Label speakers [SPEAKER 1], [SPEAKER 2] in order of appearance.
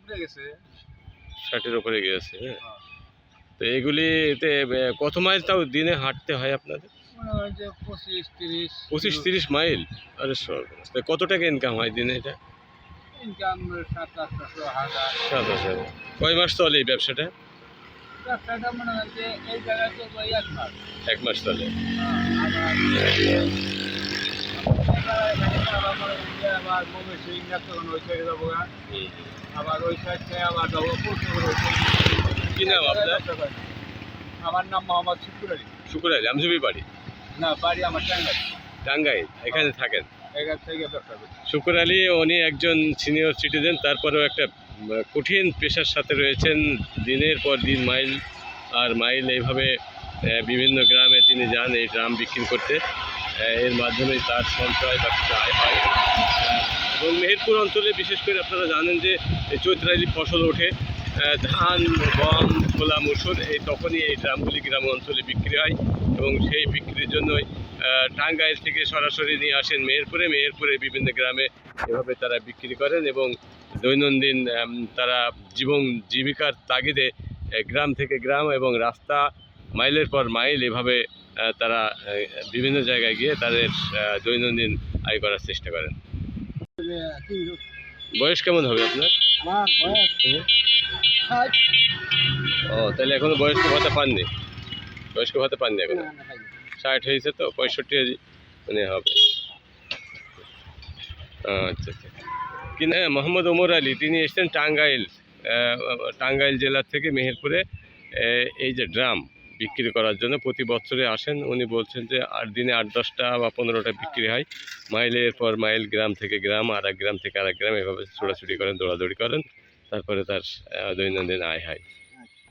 [SPEAKER 1] উপরে গেছে।
[SPEAKER 2] 60-এর উপরে গিয়েছে, হ্যাঁ।
[SPEAKER 1] হ্যাঁ।
[SPEAKER 2] তো এগুলিতে কত মাইল তাও দিনে হাঁটতে হয় আপনাদের?
[SPEAKER 1] মনে হয় যে 25-30
[SPEAKER 2] 25-30 মাইল? আরে সর্বনাশ! তা কত টাকা ইনকাম হয় দিনে এটা?
[SPEAKER 1] ইনকাম 700-800
[SPEAKER 2] 7,000। কয় মাস চলে এই ব্যবসাটা?
[SPEAKER 1] ব্যবসাটা মনে হয় যে এই জায়গায় তো ওই 1 মাস।
[SPEAKER 2] 1 মাস চলে।
[SPEAKER 1] আবার মনে হয় যে আবার ময়মনসিং তখন ওই সাইডে যাবো গা। আবার ওই সাইড থেকে আবার যাবো
[SPEAKER 2] কি নাম আপনার?
[SPEAKER 1] আমার নাম মোহাম্মদ শুকুর আলী।
[SPEAKER 2] শুকুর আলী, আমজুবি বাড়ি?
[SPEAKER 1] না, বাড়ি আমার টাঙ্গাইল।
[SPEAKER 2] টাঙ্গাইল, এখানে থাকেন?
[SPEAKER 1] এখান থেকে ব্যবসা করি।
[SPEAKER 2] শুকুর আলী উনি একজন সিনিয়র সিটিজেন, তারপরেও একটা কঠিন পেশার সাথে রয়েছেন। দিনের পর দিন মাইল আর মাইল এইভাবে বিভিন্ন গ্রামে তিনি যান এই ড্রাম বিক্রি করতে। এর মাধ্যমে তার সঞ্চয় বা কিছু আয় হয়। এবং মেহেরপুর অঞ্চলে বিশেষ করে আপনারা জানেন যে চৈত্রালি ফসল ওঠে, ধান, গম, ছোলা, মসুর, এই তখনই এই ড্রামগুলি গ্রাম অঞ্চলে বিক্রি হয় এবং সেই বিক্রির জন্যই টাঙ্গাইল থেকে সরাসরি নিয়ে আসেন মেহেরপুরে। মেহেরপুরে বিভিন্ন গ্রামে এভাবে তারা বিক্রি করেন এবং দৈনন্দিন তারা জীবিকার তাগিদে গ্রাম থেকে গ্রাম এবং রাস্তা মাইলের পর মাইল এভাবে তারা বিভিন্ন জায়গায় গিয়ে তাদের দৈনন্দিন আয় করার চেষ্টা করেন। বয়স কেমন হবে আপনার?
[SPEAKER 1] আমার বয়স 60।
[SPEAKER 2] ও, তাহলে এখনো বয়স্ক ভাতা পাননি? বয়স্ক ভাতা পাননি এখন? 60 হয়েছে তো, 65 মানে হবে। আচ্ছা আচ্ছা। কি না, মোহাম্মদ ওমর আলী, তিনি এসছেন টাঙ্গাইল জেলা থেকে মেহেরপুরে এই যে ড্রাম বিক্রি করার জন্য। প্রতি বছরে আসেন, উনি বলছেন যে দিনে 8-10টা বা 15টা বিক্রি হয়। মাইলের পর মাইল, গ্রাম থেকে গ্রাম, আর এক গ্রাম থেকে আরেক গ্রাম, এভাবে ছোটাছুটি করেন, দৌড়াদৌড়ি করেন, তারপরে তার দৈনন্দিন আয় হয়।